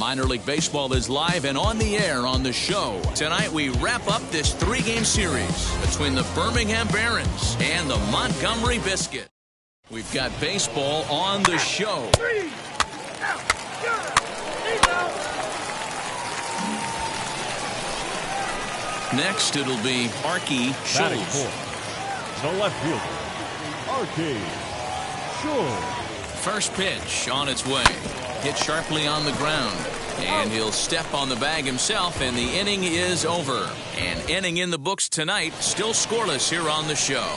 Minor League Baseball is live and on the air on the show. Tonight we wrap up this three-game series between the Birmingham Barons and the Montgomery Biscuit. We've got baseball on the show. Next, it'll be Arky Schultz. The left fielder, Arky Schultz. First pitch on its way. Hit sharply on the ground. And he'll step on the bag himself, and the inning is over. An inning in the books tonight, still scoreless here on the show.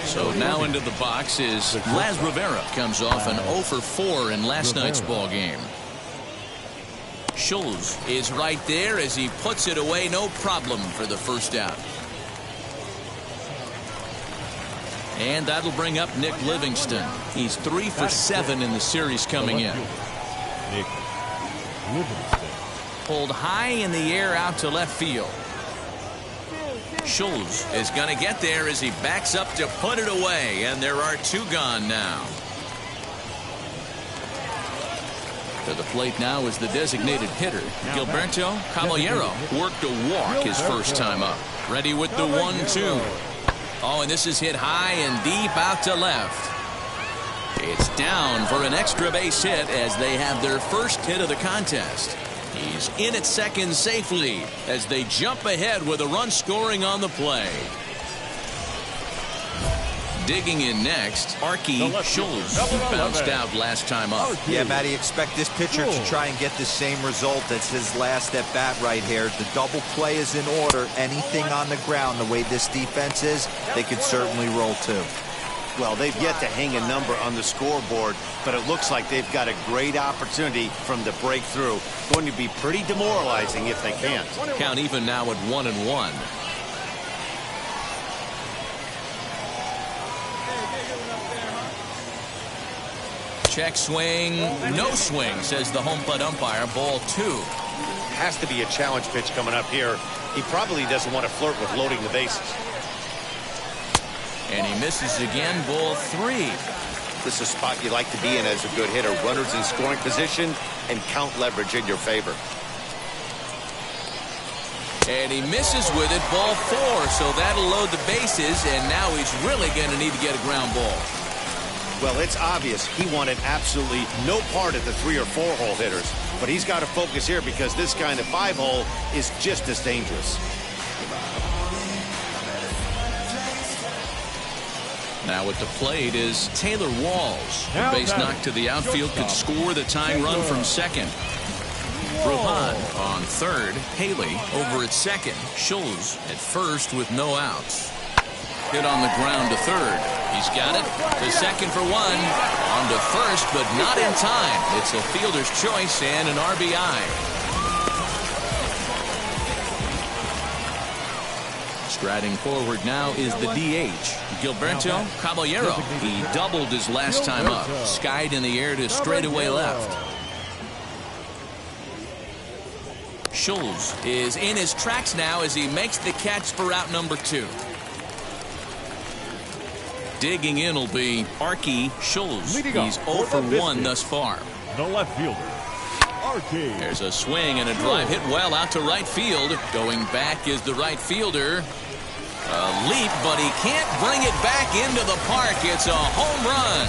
So now into the box is Laz Rivera. Comes off an 0 for 4 in last night's ball game. Schultz is right there as he puts it away, no problem for the first out. And that'll bring up Nick Livingston. He's 3 for 7 in the series coming in. Nick Livingston. Pulled high in the air out to left field. Schultz is going to get there as he backs up to put it away, and there are 2 gone now. To the plate now is the designated hitter. Gilberto Caballero worked a walk his first time up. Ready with the 1-2. Oh, and this is hit high and deep out to left. It's down for an extra base hit as they have their first hit of the contest. He's in at second safely as they jump ahead with a run scoring on the play. Digging in next, Arky Schultz bounced out last time up. Yeah, Matty, expect this pitcher to try and get the same result. That's his last at bat right here. The double play is in order. Anything on the ground, the way this defense is, they could certainly roll too. Well, they've yet to hang a number on the scoreboard, but it looks like they've got a great opportunity from the breakthrough. Going to be pretty demoralizing if they can't. Count even now at 1-1. Check swing, no swing, says the home plate umpire. Ball 2. Has to be a challenge pitch coming up here. He probably doesn't want to flirt with loading the bases. And he misses again. Ball 3. This is a spot you like to be in as a good hitter. Runners in scoring position and count leverage in your favor. And he misses with it. Ball 4. So that'll load the bases. And now he's really going to need to get a ground ball. Well, it's obvious he wanted absolutely no part of the 3 or 4 hole hitters. But he's got to focus here because this kind of 5 hole is just as dangerous. Now at the plate is Taylor Walls. The base knock to the outfield could score the tying run from second. Bruhan on third. Haley over at second. Schulz at first with no outs. Hit on the ground to third. He's got it. To second for 1. On to first, but not in time. It's a fielder's choice and an RBI. Striding forward now is the DH, Gilberto Caballero. He doubled his last time up. Skied in the air to straightaway left. Schulz is in his tracks now as he makes the catch for out number 2. Digging in will be Arky Schulz. He's 0 for 1 thus far. The left fielder, Arky. There's a swing and a drive hit well out to right field. Going back is the right fielder. A leap, but he can't bring it back into the park. It's a home run.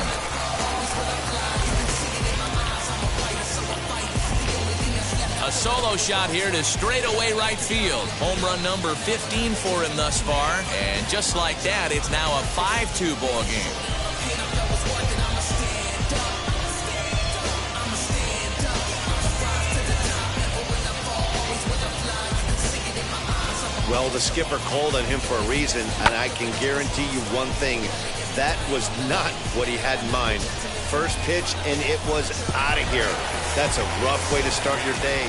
A solo shot here to straightaway right field. Home run number 15 for him thus far. And just like that, it's now a 5-2 ball game. Well, the skipper called on him for a reason, and I can guarantee you one thing. That was not what he had in mind. First pitch, and it was out of here. That's a rough way to start your day.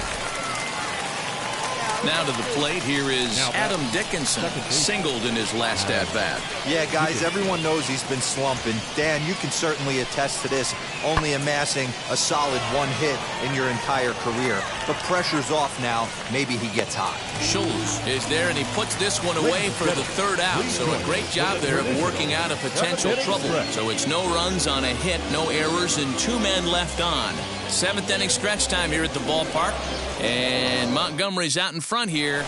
Now to the plate, here is Adam Dickinson, singled in his last at-bat. Yeah, guys, everyone knows he's been slumping. Dan, you can certainly attest to this, only amassing a solid 1 hit in your entire career. But pressure's off now. Maybe he gets hot. Schulz is there, and he puts this one away for the 3rd out. So a great job there of working out a potential trouble. So it's no runs on a hit, no errors, and 2 men left on. 7th inning stretch time here at the ballpark. And Montgomery's out in front here.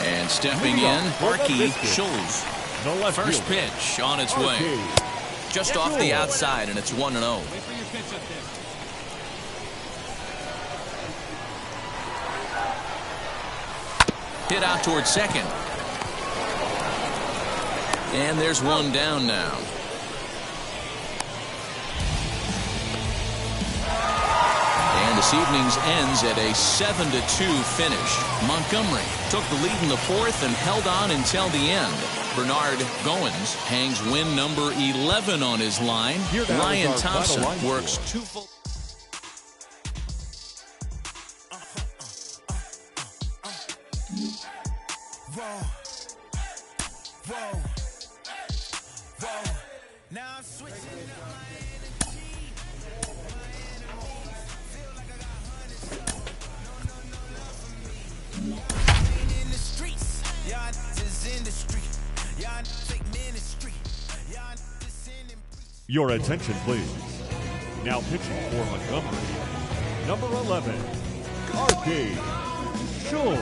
And stepping in, Arky Schulz. First pitch on its way. Just off the outside, and it's 1-0. Hit out towards second. And there's one down now. This evening's ends at a 7-2 finish. Montgomery took the lead in the 4th and held on until the end. Bernard Goins hangs win number 11 on his line. Ryan Thompson works 2 full. Now I'm switching up my Your attention, please. Now pitching for Montgomery, number 11, Arky Schulz.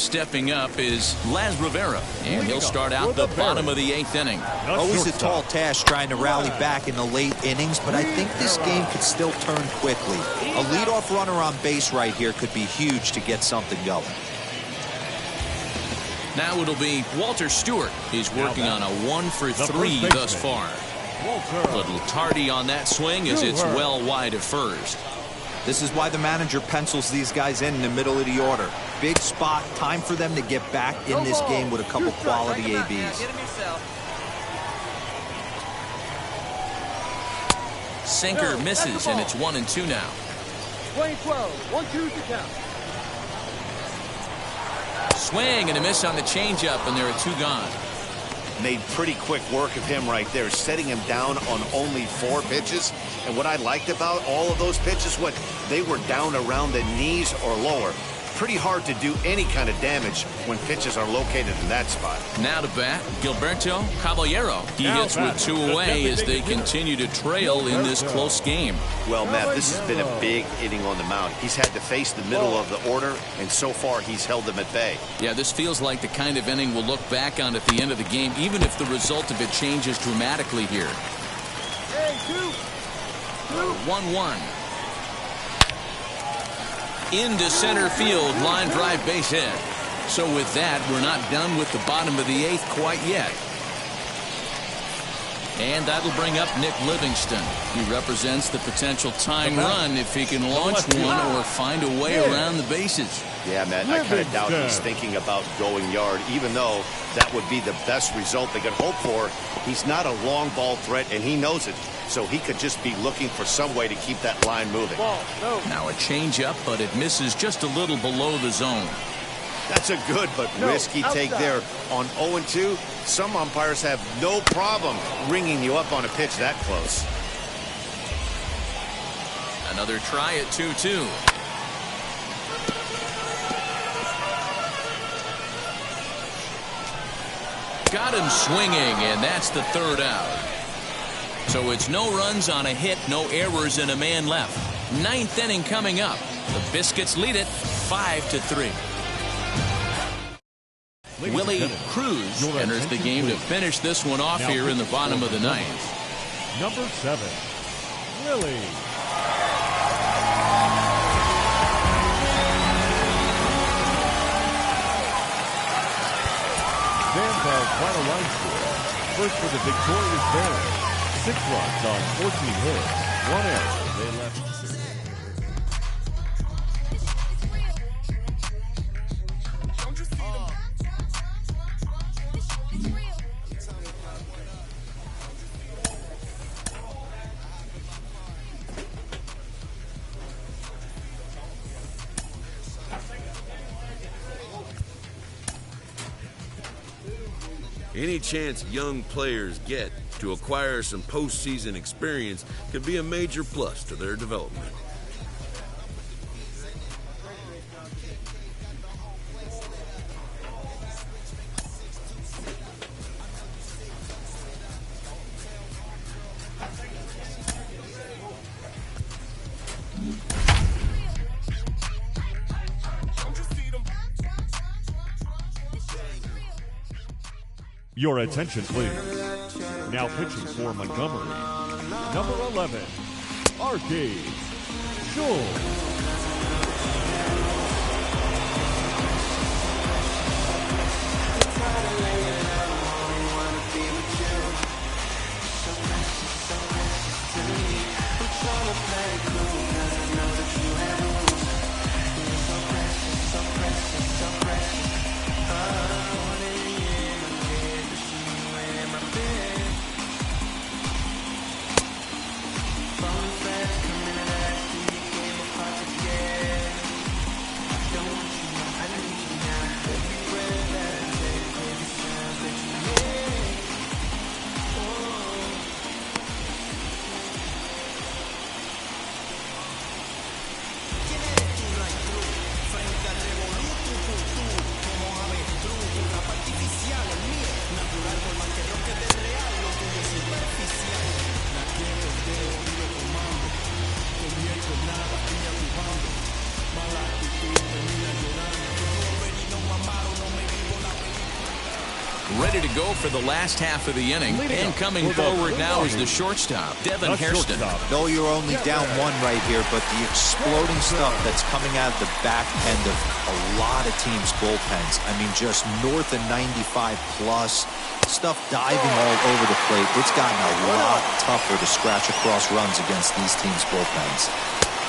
stepping up is Laz Rivera, and he'll start out the bottom of the 8th inning. Always a tall task trying to rally back in the late innings, but I think this game could still turn quickly. A leadoff runner on base right here could be huge to get something going. Now it'll be Walter Stewart. He's working on a 1-for-3 thus far. A little tardy on that swing as it's well wide of first. This is why the manager pencils these guys in the middle of the order. Big spot, time for them to get back in this game with a couple quality ABs. Sinker misses, and it's 1-2 now. 20-12, 1-2 to count. Swing and a miss on the changeup, and there are 2 gone. Made pretty quick work of him right there, setting him down on only 4 pitches. And what I liked about all of those pitches, what they were down around the knees or lower. Pretty hard to do any kind of damage when pitches are located in that spot. Now to bat, Gilberto Caballero. He hits with 2 away as they continue to trail in this close game. Well, Matt, this has been a big inning on the mound. He's had to face the middle of the order, and so far he's held them at bay. Yeah, this feels like the kind of inning we'll look back on at the end of the game, even if the result of it changes dramatically here. Hey, 1-1. Into center field, line drive base hit. So with that, we're not done with the bottom of the 8th quite yet. And that'll bring up Nick Livingston. He represents the potential tying run if he can launch one or find a way around the bases. Yeah, Matt, I kind of doubt he's thinking about going yard, even though that would be the best result they could hope for. He's not a long ball threat, and he knows it. So he could just be looking for some way to keep that line moving. Now a changeup, but it misses just a little below the zone. That's a good but risky take there. On 0-2, some umpires have no problem ringing you up on a pitch that close. Another try at 2-2. Got him swinging, and that's the 3rd out. So it's no runs on a hit, no errors, and a man left. 9th inning coming up. The Biscuits lead it 5-3. Willie Cruz enters the game to finish this one off here in the bottom of the 9th. Number 7, Willie. Stands our final line score. First for the victorious Bears. 6 runs on 14 hits, 1 error. They left the series. Any chance young players get to acquire some postseason experience could be a major plus to their development. Your attention, please. Now pitching for Montgomery, number 11, Arcade Schultz. go for the last half of the inning. And coming forward now is the shortstop, Devin Hairston. No, you're only down one right here, but the exploding stuff that's coming out of the back end of a lot of teams' bullpens. I mean, just north of 95 plus. Stuff diving all over the plate. It's gotten a lot tougher to scratch across runs against these teams' bullpens.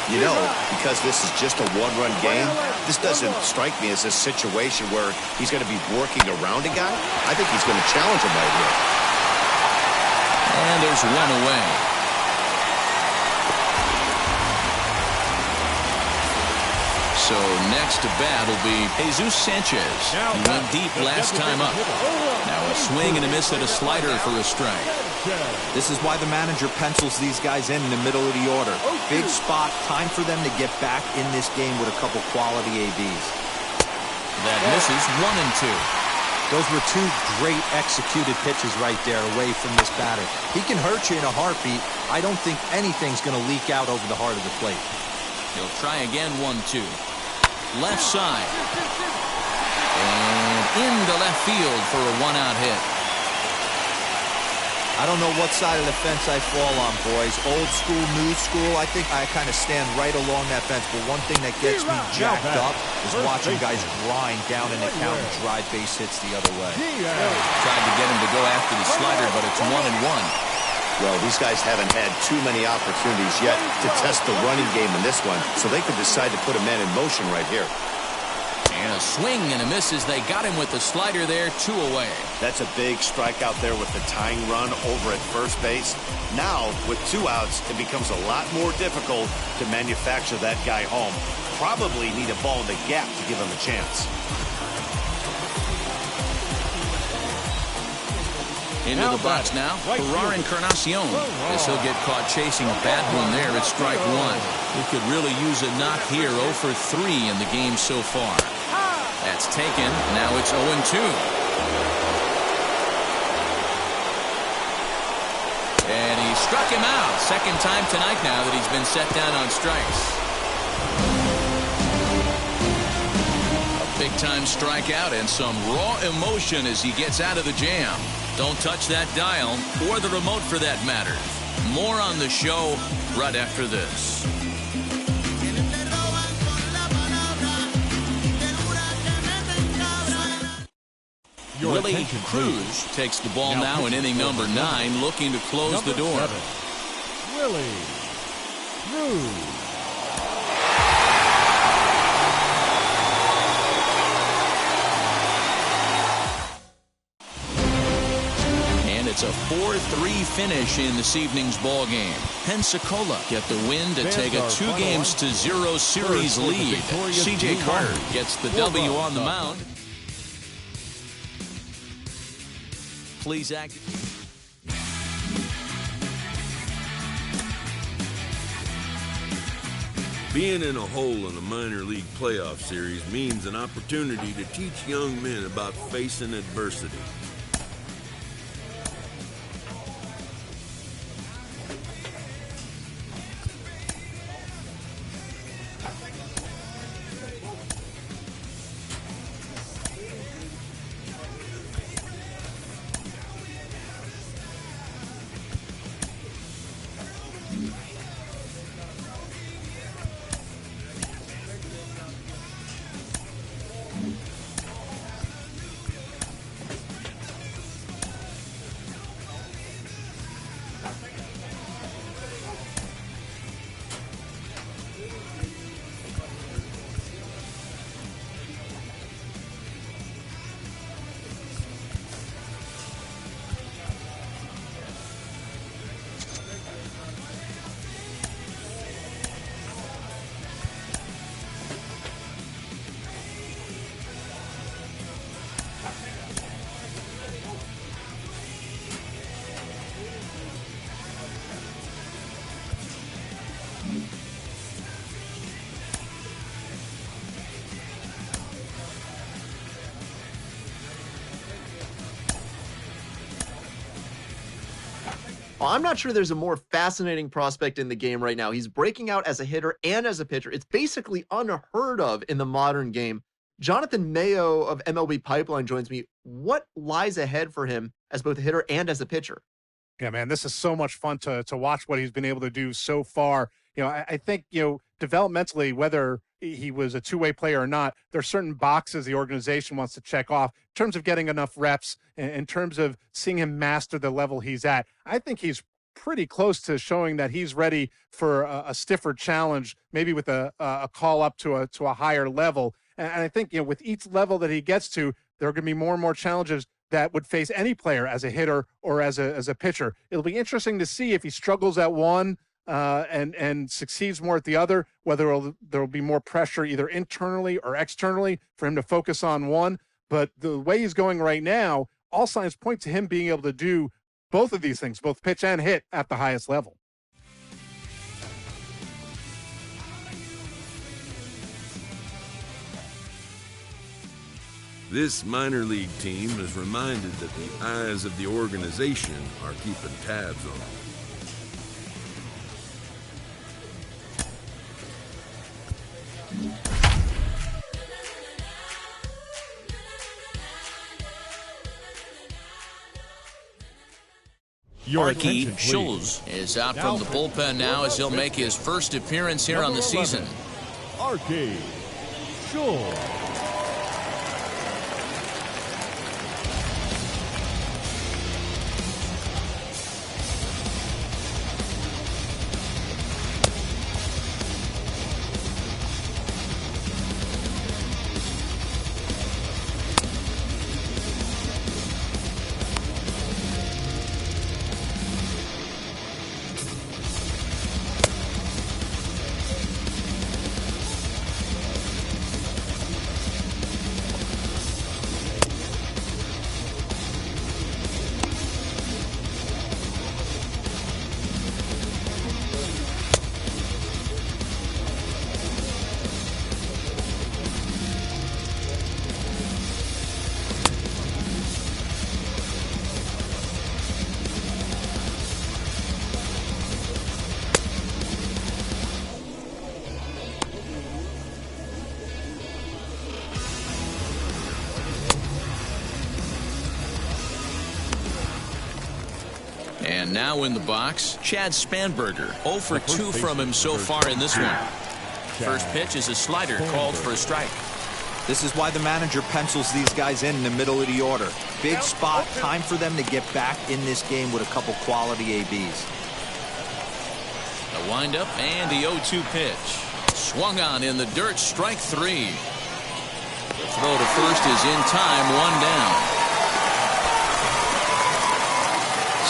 You know, because this is just a one-run game, this doesn't strike me as a situation where he's going to be working around a guy. I think he's going to challenge him right here. And there's one away. So next to bat will be Jesus Sanchez. He went deep last time up. Now a swing and a miss at a slider for a strike. This is why the manager pencils these guys in the middle of the order. Big spot, time for them to get back in this game with a couple quality ABs. That misses 1-2. Those were two great executed pitches right there away from this batter. He can hurt you in a heartbeat. I don't think anything's going to leak out over the heart of the plate. He'll try again, 1-2. Left side. And into left field for a one-out hit. I don't know what side of the fence I fall on, boys. Old school, new school. I think I kind of stand right along that fence. But one thing that gets me jacked up is watching guys grind down in the count and drive base hits the other way. Tried to get him to go after the slider, but it's 1-1. Well, these guys haven't had too many opportunities yet to test the running game in this one, so they could decide to put a man in motion right here. And a swing and a miss as they got him with the slider there, 2 away. That's a big strikeout there with the tying run over at first base. Now, with 2 outs, it becomes a lot more difficult to manufacture that guy home. Probably need a ball in the gap to give him a chance. Into the box now, Ferrar Encarnacion, as he'll get caught chasing a bad one there at strike 1. He could really use a knock here, 0 for 3 in the game so far. That's taken. Now it's 0-2. And he struck him out. Second time tonight now that he's been set down on strikes. A big-time strikeout and some raw emotion as he gets out of the jam. Don't touch that dial, or the remote for that matter. More on the show right after this. Willie Cruz takes the ball now in inning number 9, looking to close the door. Willie Cruz. It's a 4-3 finish in this evening's ball game. Pensacola get the win to take a 2-0 series lead. C.J. Carter gets the W on the mound. Please act. Being in a hole in a minor league playoff series means an opportunity to teach young men about facing adversity. I'm not sure there's a more fascinating prospect in the game right now. He's breaking out as a hitter and as a pitcher. It's basically unheard of in the modern game. Jonathan Mayo of MLB Pipeline joins me. What lies ahead for him as both a hitter and as a pitcher? Yeah, man, this is so much fun to watch what he's been able to do so far. I think, developmentally, whether he was a two-way player or not, there are certain boxes the organization wants to check off in terms of getting enough reps, in terms of seeing him master the level he's at. I think he's pretty close to showing that he's ready for a stiffer challenge, maybe with a call up to a higher level. And I think, with each level that he gets to, there are going to be more and more challenges that would face any player as a hitter or as a pitcher. It'll be interesting to see if he struggles at one and succeeds more at the other, whether there will be more pressure either internally or externally for him to focus on one. But the way he's going right now, all signs point to him being able to do both of these things, both pitch and hit at the highest level. This minor league team is reminded that the eyes of the organization are keeping tabs on them. Arky Schulz is out from the bullpen now as he'll make his first appearance here on the season. Arky Schulz. And now in the box, Chad Spanberger. 0 for 2 from him so far in this one. First pitch is a slider called for a strike. This is why the manager pencils these guys in the middle of the order. Big spot, time for them to get back in this game with a couple quality ABs. A windup and the 0-2 pitch. Swung on in the dirt, strike 3. The throw to first is in time, 1 down.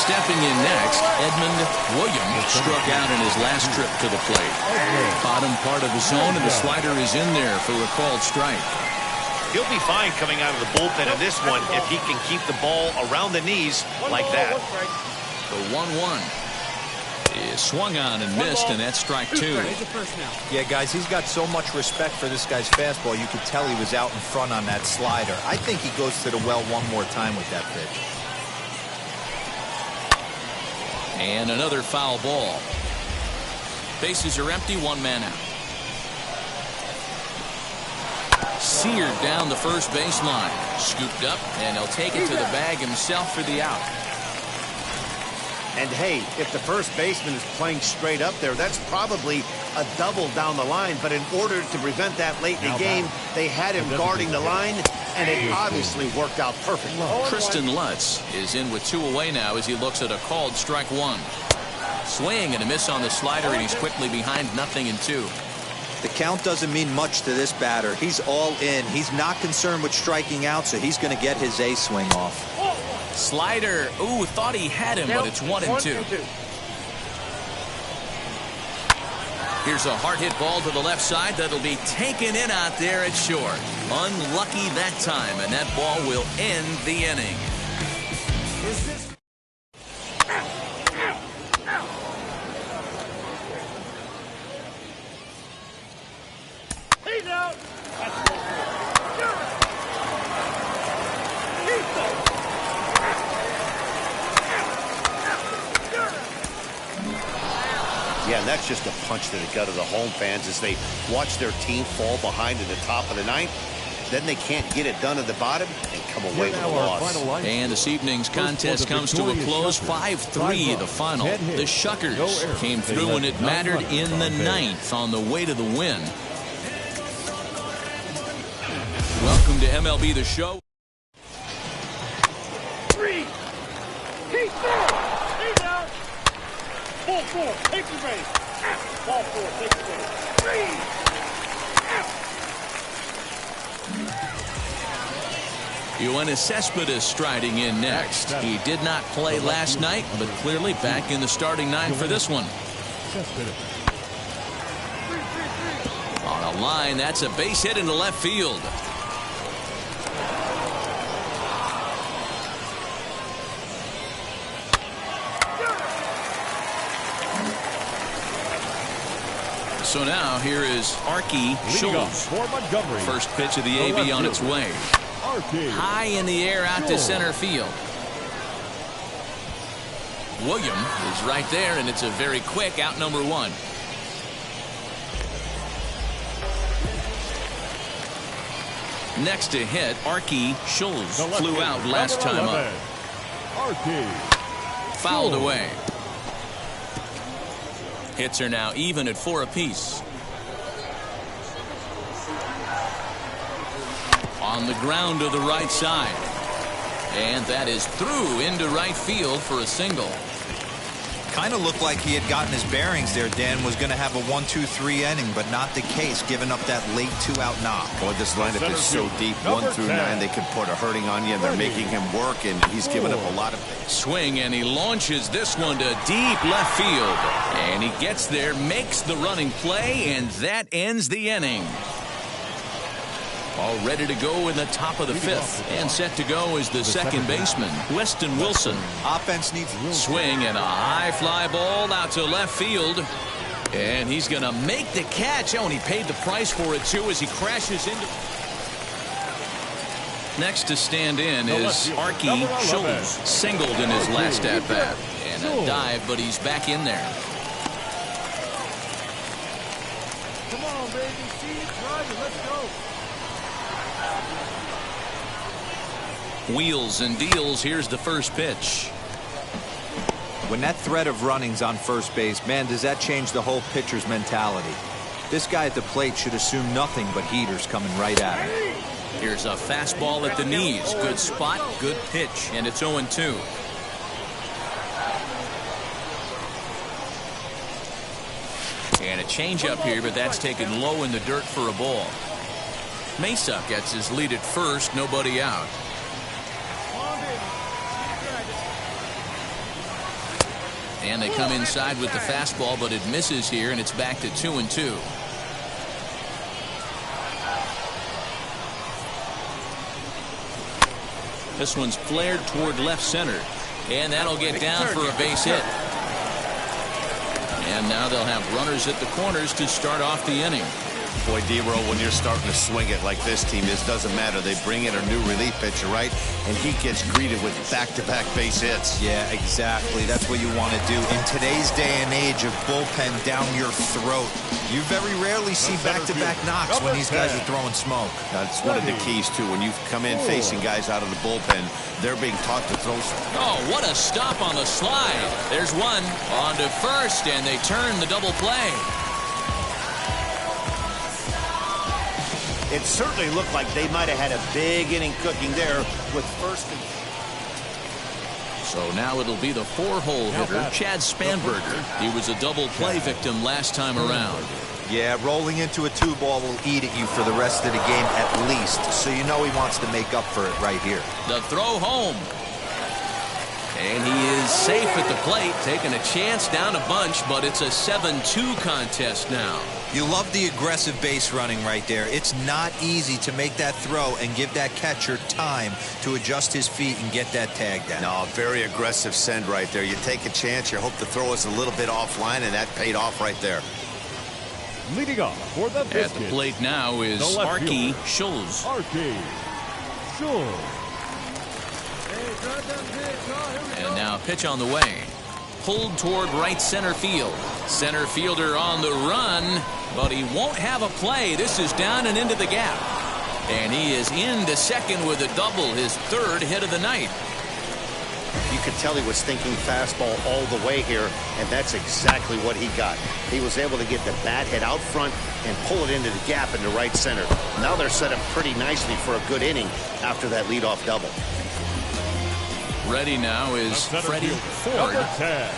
Stepping in next, Edmund Williams struck out in his last trip to the plate. Bottom part of the zone, and the slider is in there for a called strike. He'll be fine coming out of the bullpen in this one if he can keep the ball around the knees like that. The 1-1 is swung on and missed, and that's strike 2. Yeah, guys, he's got so much respect for this guy's fastball. You could tell he was out in front on that slider. I think he goes to the well one more time with that pitch. And another foul ball. Bases are empty, 1 man out. Seared down the first baseline. Scooped up, and he'll take it to the bag himself for the out. And hey, if the first baseman is playing straight up there, that's probably a double down the line. But in order to prevent that late in the game, they had him guarding the line, and it obviously worked out perfectly. Tristan Lutz is in with 2 away now as he looks at a called strike 1. Swing and a miss on the slider, and he's quickly behind 0-2. The count doesn't mean much to this batter. He's all in. He's not concerned with striking out, so he's going to get his A swing off. Slider. Ooh, thought he had him, but it's 1-2. Here's a hard hit ball to the left side that'll be taken in out there at short. Unlucky that time, and that ball will end the inning. He's out. Yeah, and that's just a punch to the gut of the home fans as they watch their team fall behind in the top of the ninth. then they can't get it done at the bottom and come away with a loss. And this evening's contest comes to a close. 5-3 the final. The Shuckers came through and it mattered in the 9th on the way to the win. Welcome to MLB The Show. 3. Keep four. He's out. Ball 4. Take the base. Ball 4. Take the base. 3. Yoenis Cespedes striding in next. He did not play last night, but clearly back in the starting 9 for this one. On a line, that's a base hit into left field. So now here is Arky Schultz. First pitch of the AB on its way. High in the air out to center field. William is right there, and it's a very quick out number 1. Next to hit, Arky Schultz flew out last time up. Fouled away. Hits are now even at 4 apiece. On the ground to the right side. And that is through into right field for a single. Kind of looked like he had gotten his bearings there. Dan was going to have a 1-2-3 inning, but not the case, giving up that late 2-out knock. Boy, this lineup is so deep. 1 through 9, they could put a hurting on you, and they're making him work, and he's giving up a lot of things. Swing, and he launches this one to deep left field. And he gets there, makes the running play, and that ends the inning. All ready to go in the top of the 5th. And set to go is the second baseman, Weston Wilson. Offense needs swing and a high fly ball out to left field. And he's going to make the catch. Oh, and he paid the price for it, too, as he crashes into. Next to stand in is Arky Schultz. Singled in his last at-bat. And a dive, but he's back in there. Come on, baby. See it, drive it. Let's go. Wheels and deals. Here's the first pitch. When that threat of running's on first base, man, does that change the whole pitcher's mentality. This guy at the plate should assume nothing but heaters coming right at him. Here's a fastball at the knees. Good spot, good pitch, and it's 0-2. And a changeup here, but that's taken low in the dirt for a ball. Mesa gets his lead at first, nobody out. And they come inside with the fastball, but it misses here, and it's back to 2-2. This one's flared toward left center, and that'll get down for a base hit. And now they'll have runners at the corners to start off the inning. Boy, D-Roll, when you're starting to swing it like this team is, doesn't matter. They bring in a new relief pitcher, right? And he gets greeted with back-to-back base hits. Yeah, exactly. That's what you want to do. In today's day and age of bullpen down your throat, you very rarely see back-to-back knocks when these guys are throwing smoke. That's one of the keys, too. When you come in facing guys out of the bullpen, they're being taught to throw. Oh, what a stop on the slide. There's one on to first, and they turn the double play. It certainly looked like they might have had a big inning cooking there with first. So now it'll be the 4-hole hitter, Chad Spanberger. He was a double play victim last time around. Yeah, rolling into a 2-ball will eat at you for the rest of the game at least. So you know he wants to make up for it right here. The throw home. And he is safe at the plate, taking a chance down a bunch, but it's a 7-2 contest now. You love the aggressive base running right there. It's not easy to make that throw and give that catcher time to adjust his feet and get that tag down. No, very aggressive send right there. You take a chance, you hope the throw is a little bit offline, and that paid off right there. Leading off for the At the plate now is Arky Schultz. Arky Schultz. And now a pitch on the way. Pulled toward right center field. Center fielder on the run, but he won't have a play. This is down and into the gap. And he is into second with a double, his third hit of the night. You could tell he was thinking fastball all the way here, and that's exactly what he got. He was able to get the bat head out front and pull it into the gap into right center. Now they're set up pretty nicely for a good inning after that leadoff double. Ready now is Freddie Ford. Number 10.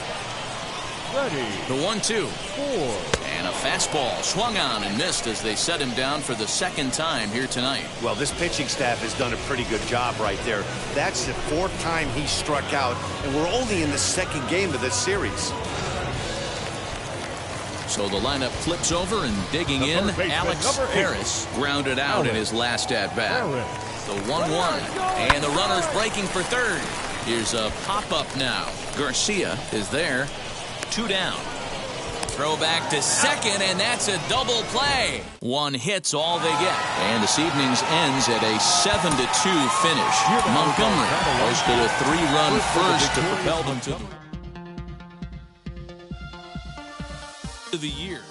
Ready. The 1-2. Ford. And a fastball swung on and missed as they set him down for the second time here tonight. Well, this pitching staff has done a pretty good job right there. That's the fourth time he struck out, and we're only in the second game of this series. So the lineup flips over, and digging in, Alex Harris grounded out in his last at-bat. The 1-1, and the runner's breaking for third. Here's a pop-up now. Garcia is there. 2 down. Throw back to second, and that's a double play. 1 hit's all they get. And this evening's ends at a 7-2 finish. Montgomery posted a 3-run first to propel them to the year.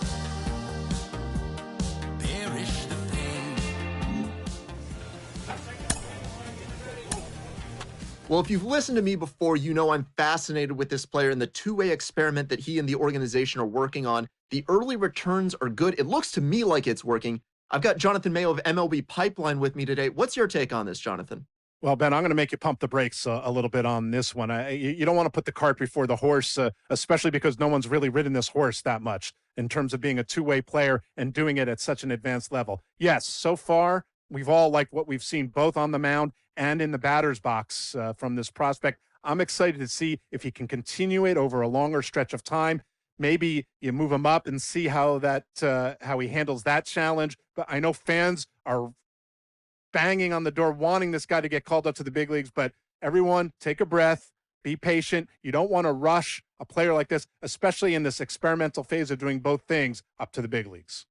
Well, if you've listened to me before, you know I'm fascinated with this player and the two-way experiment that he and the organization are working on. The early returns are good. It looks to me like it's working. I've got Jonathan Mayo of MLB Pipeline with me today. What's your take on this, Jonathan? Well, Ben, I'm going to make you pump the brakes a little bit on this one. You don't want to put the cart before the horse, especially because no one's really ridden this horse that much in terms of being a two-way player and doing it at such an advanced level. Yes, so far, we've all liked what we've seen both on the mound and in the batter's box from this prospect. I'm excited to see if he can continue it over a longer stretch of time. Maybe you move him up and see how he handles that challenge. But I know fans are banging on the door wanting this guy to get called up to the big leagues. But everyone, take a breath, be patient. You don't want to rush a player like this, especially in this experimental phase of doing both things, up to the big leagues.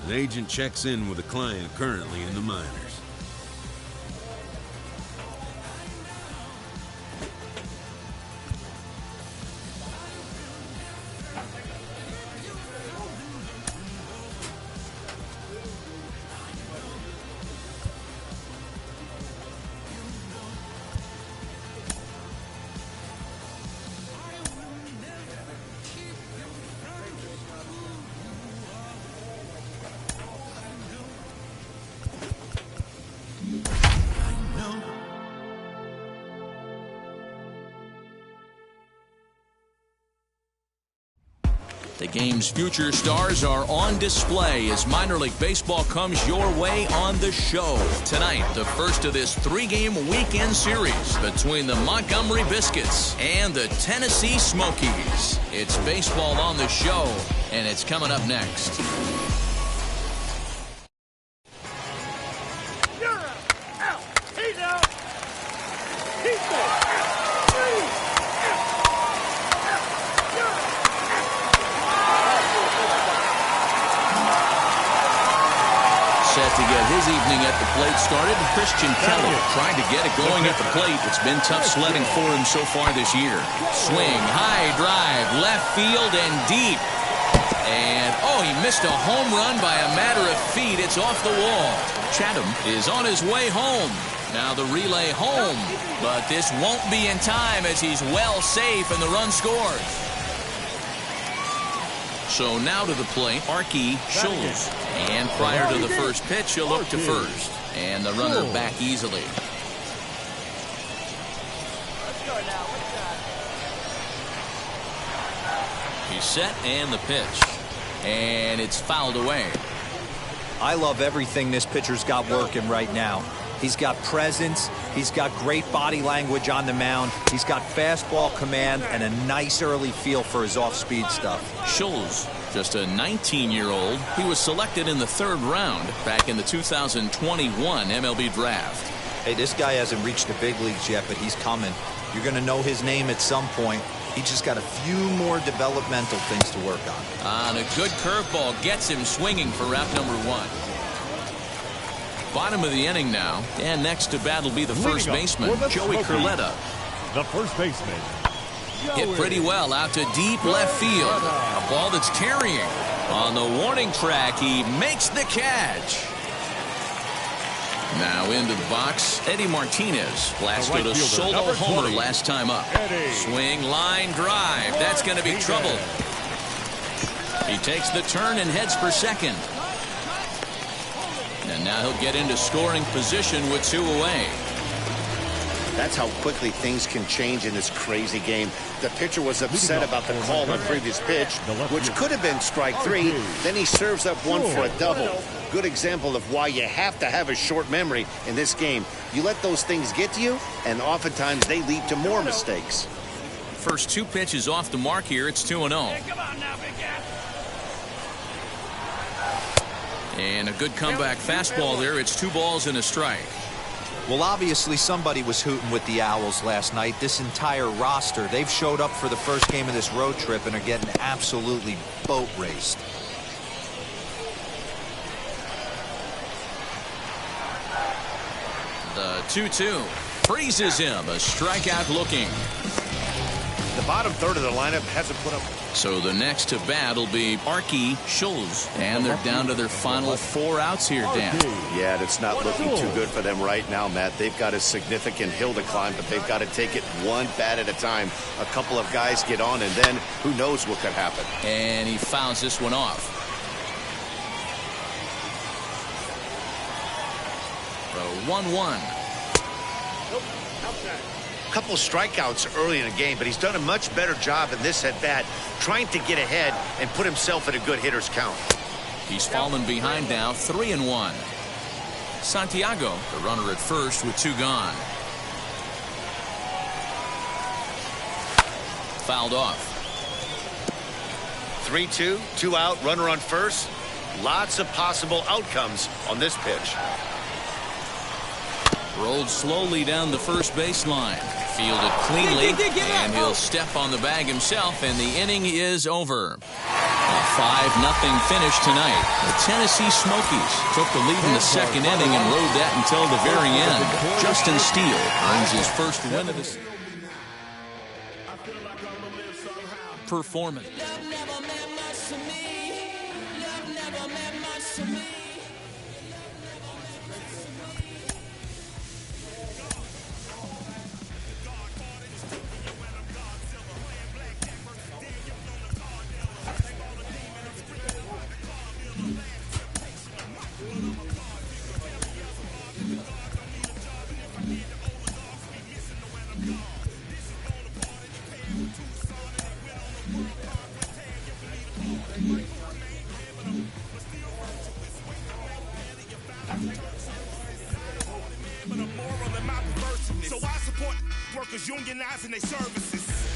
An agent checks in with a client currently in the minors. The game's future stars are on display as minor league baseball comes your way on the show. Tonight, the first of this 3-game weekend series between the Montgomery Biscuits and the Tennessee Smokies. It's baseball on the show, and it's coming up next. You're out. He's out. He's out. his evening at the plate started. Christian Keller trying to get it going at the plate. It's been tough sledding for him so far this year. Swing, high drive, left field and deep. And, oh, he missed a home run by a matter of feet. It's off the wall. Chatham is on his way home. Now the relay home, but this won't be in time as he's well safe and the run scores. So now to the plate, RTTS Arthas. And prior to the first pitch, he'll look to first. And the runner back easily. He's set and the pitch. And it's fouled away. I love everything this pitcher's got working right now. He's got presence. He's got great body language on the mound. He's got fastball command and a nice early feel for his off-speed stuff. Schulz, just a 19-year-old. He was selected in the 3rd round back in the 2021 MLB draft. Hey, this guy hasn't reached the big leagues yet, but he's coming. You're going to know his name at some point. He just got a few more developmental things to work on. And a good curveball gets him swinging for route number 1. Bottom of the inning now, and next to bat will be the first baseman, Joey Curletta. The first baseman. Hit pretty well out to deep left field. A ball that's carrying. On the warning track, he makes the catch. Now into the box, Eddie Martinez blasted a solo homer last time up. Swing, line, drive. That's going to be trouble. He takes the turn and heads for second. And now he'll get into scoring position with 2 away. That's how quickly things can change in this crazy game. The pitcher was upset about the call on previous pitch, which could have been strike 3. Then he serves up one for a double. Good example of why you have to have a short memory in this game. You let those things get to you, and oftentimes they lead to more mistakes. First 2 pitches off the mark here. It's 2-0. And a good comeback fastball there. It's 2 balls and a strike. Well, obviously somebody was hooting with the Owls last night. This entire roster, they've showed up for the first game of this road trip and are getting absolutely boat raced. The 2-2 freezes him. A strikeout looking. The bottom third of the lineup hasn't put up. So the next to bat will be RTTS Arthas. And they're down to their final 4 outs here, Dan. Yeah, it's not looking too good for them right now, Matt. They've got a significant hill to climb, but they've got to take it one bat at a time. A couple of guys get on, and then who knows what could happen. And he fouls this one off. The 1-1. Couple strikeouts early in the game, but he's done a much better job in this at-bat trying to get ahead and put himself in a good hitter's count. He's fallen behind now, 3-1. Santiago, the runner at first with 2 gone. Fouled off. 3-2, 2 out, runner on first. Lots of possible outcomes on this pitch. Rolled slowly down the first baseline. Fielded cleanly, and he'll step on the bag himself, and the inning is over. A 5-0 finish tonight. The Tennessee Smokies took the lead in the 2nd inning and rode that until the very end. Justin Steele earns his first win of the season. Performance. So I support workers unionizing their services.